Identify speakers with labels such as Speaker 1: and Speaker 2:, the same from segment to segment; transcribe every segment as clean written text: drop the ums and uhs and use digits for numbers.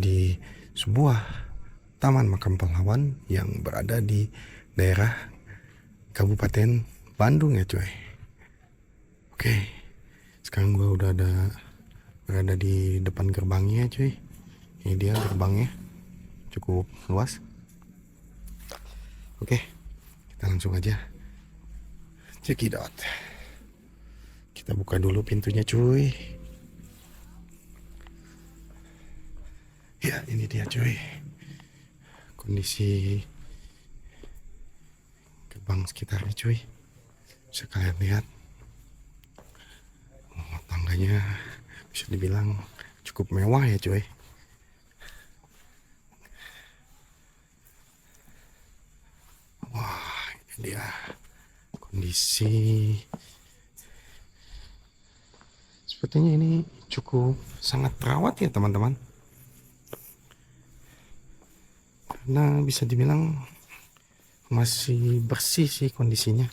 Speaker 1: di sebuah taman makam pahlawan yang berada di daerah Kabupaten Bandung ya cuy. Oke, sekarang gue udah berada di depan gerbangnya cuy. Ini dia gerbangnya, cukup luas. Oke, kita langsung aja cekidot. Kita buka dulu pintunya cuy. Ya, ini dia cuy, kondisi gerbang sekitarnya cuy. Bisa kalian lihat, tangganya bisa dibilang cukup mewah ya cuy. Wah, ini dia kondisi. Sepertinya ini cukup sangat terawat ya teman-teman, karena bisa dibilang masih bersih sih kondisinya.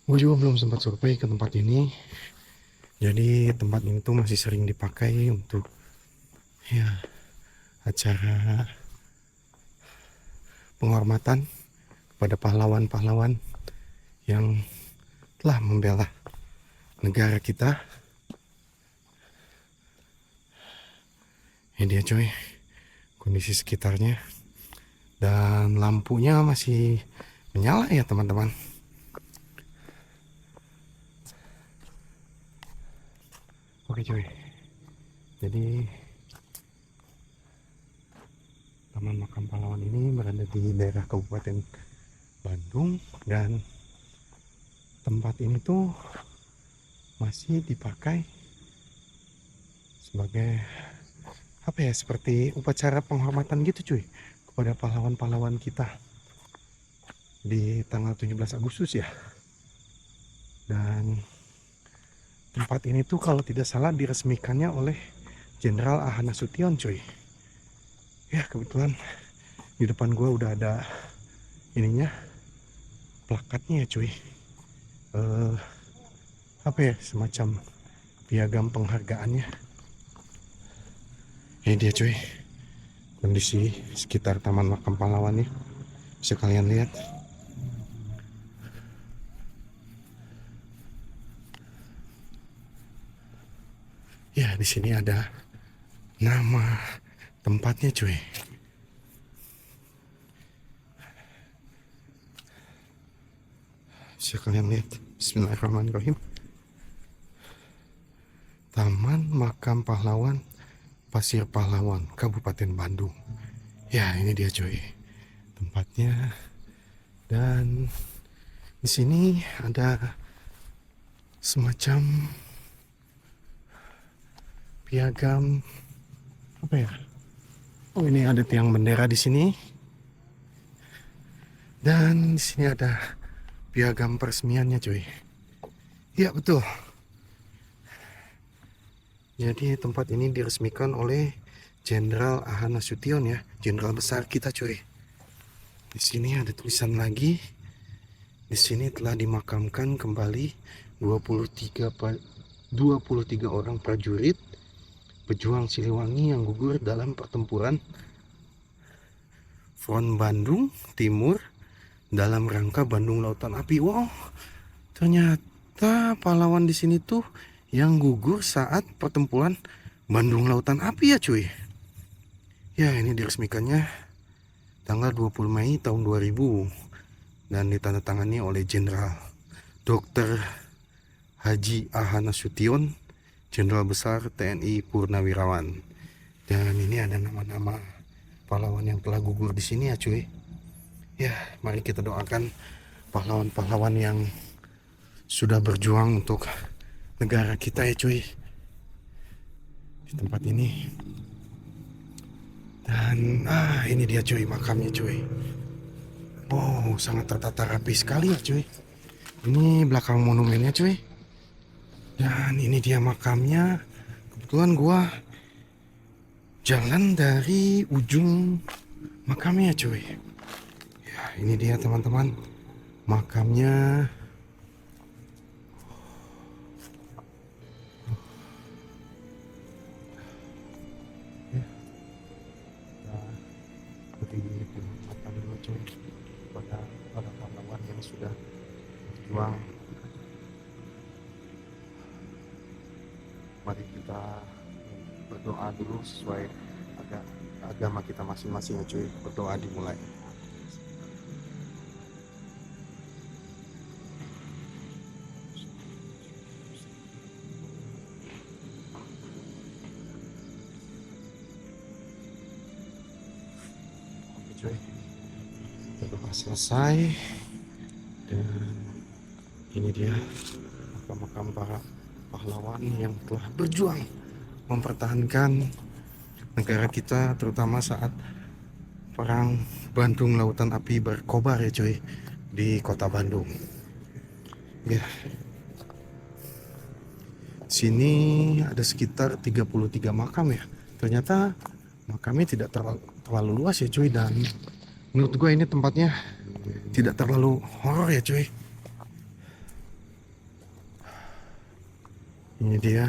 Speaker 1: Gue juga belum sempat survei ke tempat ini, jadi tempat ini tuh masih sering dipakai untuk ya acara penghormatan kepada pahlawan-pahlawan yang telah membela negara kita. Ini dia coy, kondisi sekitarnya, dan lampunya masih menyala ya teman-teman. Oke coy, jadi Taman Makam Pahlawan ini berada di daerah Kabupaten Bandung, dan tempat ini tuh masih dipakai sebagai apa ya, seperti upacara penghormatan gitu cuy kepada pahlawan-pahlawan kita di tanggal 17 Agustus ya. Dan tempat ini tuh kalau tidak salah diresmikannya oleh Jenderal Ahana Sution cuy. Ya kebetulan di depan gua udah ada ininya, plakatnya ya cuy. Apa ya, semacam piagam penghargaannya. Ini dia cuy, kondisi sekitar Taman Makam Pahlawan nih, bisa kalian lihat. Ya, di sini ada nama tempatnya cuy. Bisa kalian lihat. Bismillahirrahmanirrahim. Taman Makam Pahlawan Pasir Pahlawan, Kabupaten Bandung. Ya, ini dia cuy tempatnya. Dan di sini ada semacam piagam apa ya? Oh, ini ada tiang bendera di sini. Dan di sini ada piagam peresmiannya cuy. Iya betul. Jadi tempat ini diresmikan oleh Jenderal Ahana Sution ya, jenderal besar kita cuy. Di sini ada tulisan lagi. Di sini telah dimakamkan kembali 23 orang prajurit pejuang Siliwangi yang gugur dalam pertempuran Front Bandung Timur dalam rangka Bandung Lautan Api. Wow, ternyata pahlawan di sini tuh yang gugur saat pertempuran Bandung Lautan Api ya cuy. Ya, ini diresmikannya tanggal 20 Mei tahun 2000 dan ditandatangani oleh Jenderal Dr. Haji Ahana Sution, Jenderal Besar TNI Purnawirawan. Dan ini ada nama-nama pahlawan yang telah gugur di sini ya cuy. Ya, mari kita doakan pahlawan-pahlawan yang sudah berjuang untuk negara kita ya cuy di tempat ini. Dan ini dia cuy makamnya cuy. Wow, sangat tertata rapi sekali ya cuy. Ini belakang monumennya cuy. Dan ini dia makamnya. Kebetulan gua jalan dari ujung makamnya cuy. Ya, ini dia teman-teman makamnya. doa dulu sesuai agama kita masing-masing ya cuy. Berdoa dimulai. Oke cuy, berdoa selesai dan ini dia makam-makam para pahlawan yang telah berjuang mempertahankan negara kita, terutama saat perang Bandung Lautan Api berkobar ya cuy di kota Bandung. Ya, sini ada sekitar 33 makam ya. Ternyata makamnya tidak terlalu luas ya cuy, dan menurut gue ini tempatnya tidak terlalu horor ya cuy. Ini dia.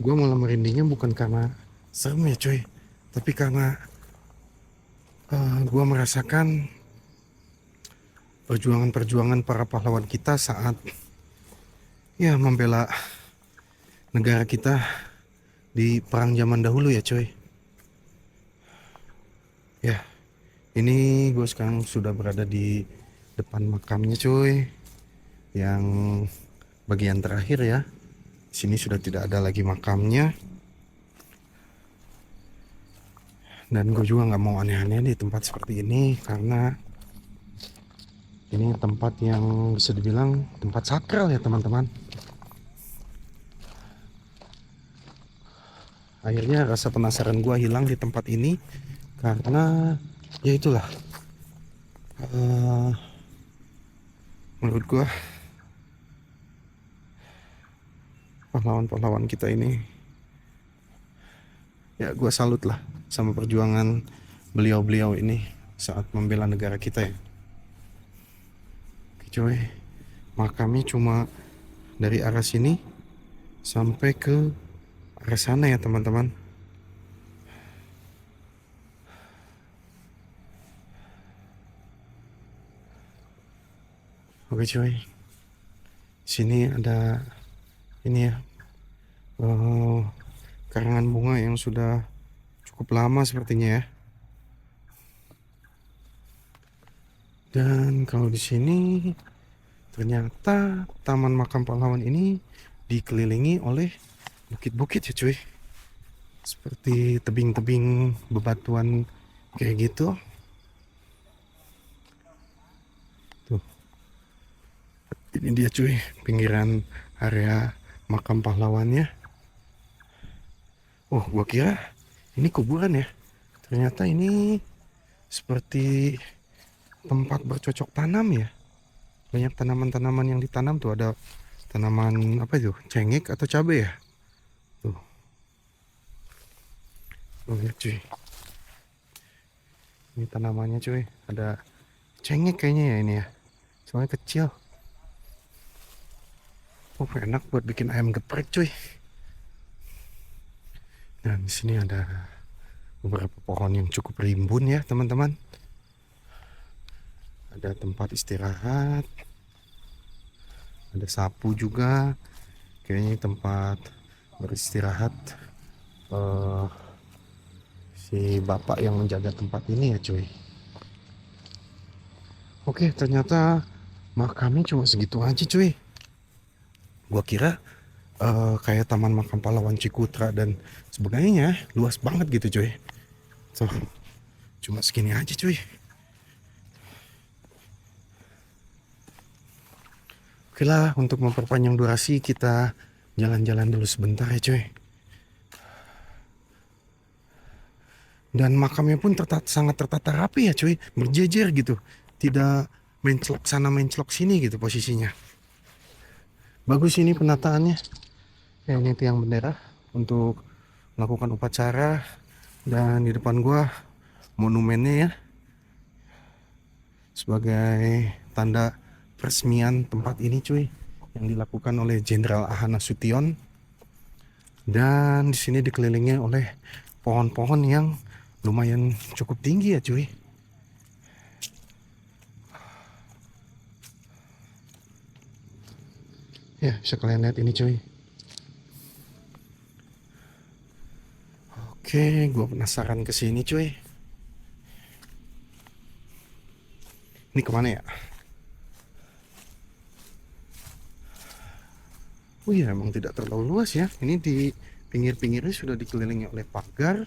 Speaker 1: Gue malah merindingnya bukan karena serem ya cuy, tapi karena gue merasakan perjuangan-perjuangan para pahlawan kita saat ya membela negara kita di perang zaman dahulu ya cuy. Ya, ini gue sekarang sudah berada di depan makamnya cuy, yang bagian terakhir ya. Sini sudah tidak ada lagi makamnya, dan gue juga nggak mau aneh-aneh di tempat seperti ini karena ini tempat yang bisa dibilang tempat sakral ya teman-teman. Akhirnya rasa penasaran gue hilang di tempat ini karena ya itulah, menurut gue pahlawan-pahlawan kita ini, ya gue salut lah sama perjuangan beliau-beliau ini saat membela negara kita ya. Oke coy, makamnya cuma dari arah sini sampai ke arah sana ya teman-teman. Oke coy, sini ada ini ya, karangan bunga yang sudah cukup lama sepertinya ya. Dan kalau di sini ternyata taman makam pahlawan ini dikelilingi oleh bukit-bukit ya cuy, seperti tebing-tebing bebatuan kayak gitu. Tuh, ini dia cuy, pinggiran area makam pahlawannya. Oh, gua kira ini kuburan ya. Ternyata ini seperti tempat bercocok tanam ya. Banyak tanaman-tanaman yang ditanam tuh, ada tanaman apa itu? Cengkeh atau cabai ya? Tuh. Oh, lihat cuy. Ini tanamannya cuy, ada cengkeh kayaknya ya ini ya. Soalnya kecil. Oh, enak buat bikin ayam geprek cuy. Dan di sini ada beberapa pohon yang cukup rimbun ya teman-teman. Ada tempat istirahat, ada sapu juga, kayaknya tempat beristirahat si bapak yang menjaga tempat ini ya cuy. Oke, ternyata makamnya cuma segitu aja cuy. Gua kira kayak taman makam pahlawan Cikutra dan sebagainya luas banget gitu cuy. So, cuma segini aja cuy. Oke lah, untuk memperpanjang durasi kita jalan-jalan dulu sebentar ya cuy. Dan makamnya pun sangat tertata rapi ya cuy, berjejer gitu, tidak menclok sana menclok sini gitu posisinya. Bagus ini penataannya. Ya, ini tiang bendera untuk melakukan upacara, dan di depan gua monumennya ya, sebagai tanda peresmian tempat ini cuy, yang dilakukan oleh Jenderal A.H. Nasution. Dan di sini dikelilingi oleh pohon-pohon yang lumayan cukup tinggi ya cuy. Ya, bisa kalian lihat ini cuy. Oke, gua penasaran ke sini cuy. Ini kemana ya? Oh iya, emang tidak terlalu luas ya. Ini di pinggir-pinggirnya sudah dikelilingi oleh pagar.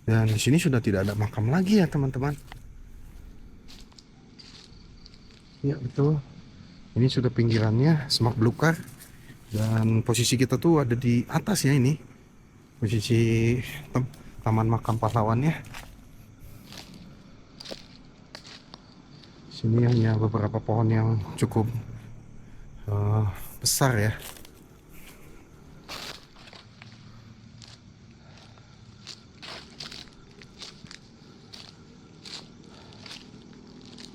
Speaker 1: Dan di sini sudah tidak ada makam lagi ya teman-teman. Ya betul. Ini sudah pinggirannya semak belukar. Dan posisi kita tuh ada di atas ya ini. Posisi taman makam pahlawannya. Sini hanya beberapa pohon yang cukup besar ya.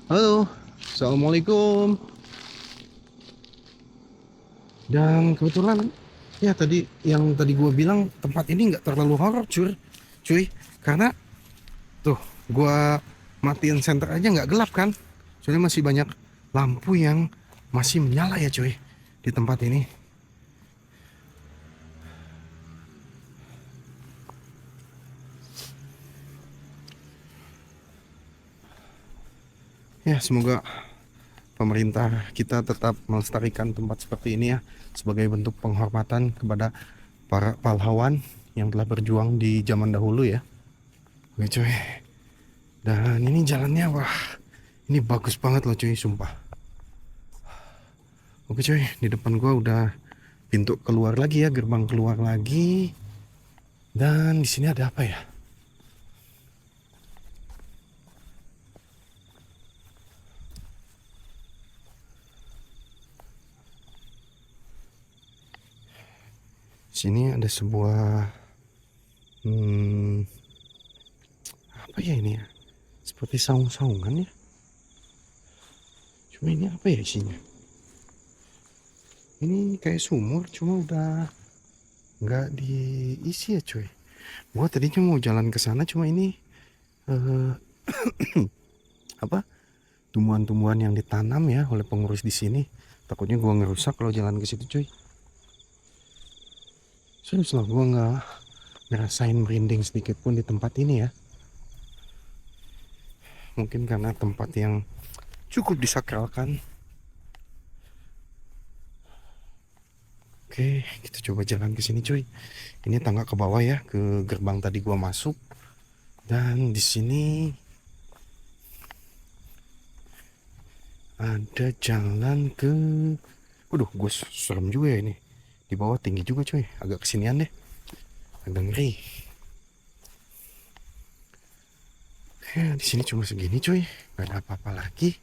Speaker 1: Halo, assalamualaikum. Dan kebetulan ya tadi yang tadi gue bilang tempat ini nggak terlalu horor cuy, karena tuh gue matiin senter aja nggak gelap kan, soalnya masih banyak lampu yang masih menyala ya cuy di tempat ini. Ya semoga pemerintah kita tetap melestarikan tempat seperti ini ya, sebagai bentuk penghormatan kepada para pahlawan yang telah berjuang di zaman dahulu ya. Oke cuy, dan ini jalannya wah ini bagus banget loh cuy, sumpah. Oke cuy, di depan gua udah pintu keluar lagi ya, gerbang keluar lagi. Dan di sini ada apa ya? Sini ada sebuah apa ya ini ya? Seperti saung-saungan ya. Cuma ini apa ya isinya? Ini kayak sumur, cuma udah nggak diisi ya cuy. Gua tadinya mau jalan ke sana, cuma ini apa? Tumbuhan-tumbuhan yang ditanam ya oleh pengurus di sini. Takutnya gua ngerusak kalau jalan ke situ cuy. Serius loh, gua nggak ngerasain merinding sedikit pun di tempat ini ya. Mungkin karena tempat yang cukup disakralkan. Oke, kita coba jalan ke sini cuy. Ini tangga ke bawah ya, ke gerbang tadi gua masuk. Dan di sini ada jalan ke, waduh, gue serem juga ya ini. Di bawah tinggi juga cuy, agak kesinian deh, agak ngeri. Oke, di sini cuma segini cuy, gak ada apa-apa lagi.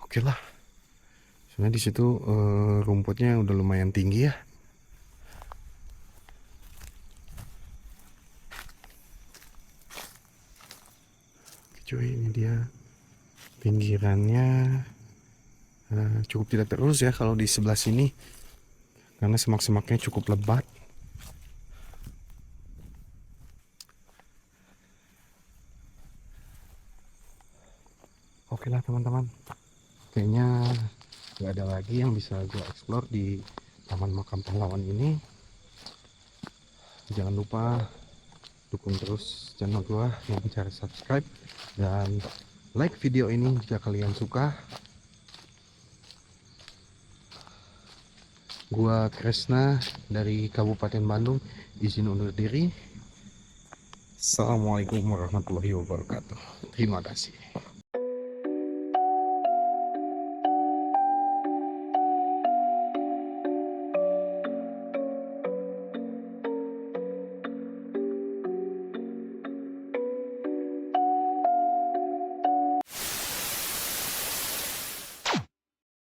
Speaker 1: Oke lah, soalnya di situ rumputnya udah lumayan tinggi ya. Oke cuy, ini dia pinggirannya. Cukup tidak terurus ya kalau di sebelah sini, karena semak-semaknya cukup lebat. Oke lah teman-teman, kayaknya nggak ada lagi yang bisa gue explore di Taman Makam Pahlawan ini. Jangan lupa dukung terus channel gue dengan cara subscribe dan like video ini jika kalian suka. Gua Kresna dari Kabupaten Bandung izin undur diri. Assalamualaikum warahmatullahi wabarakatuh. Terima kasih.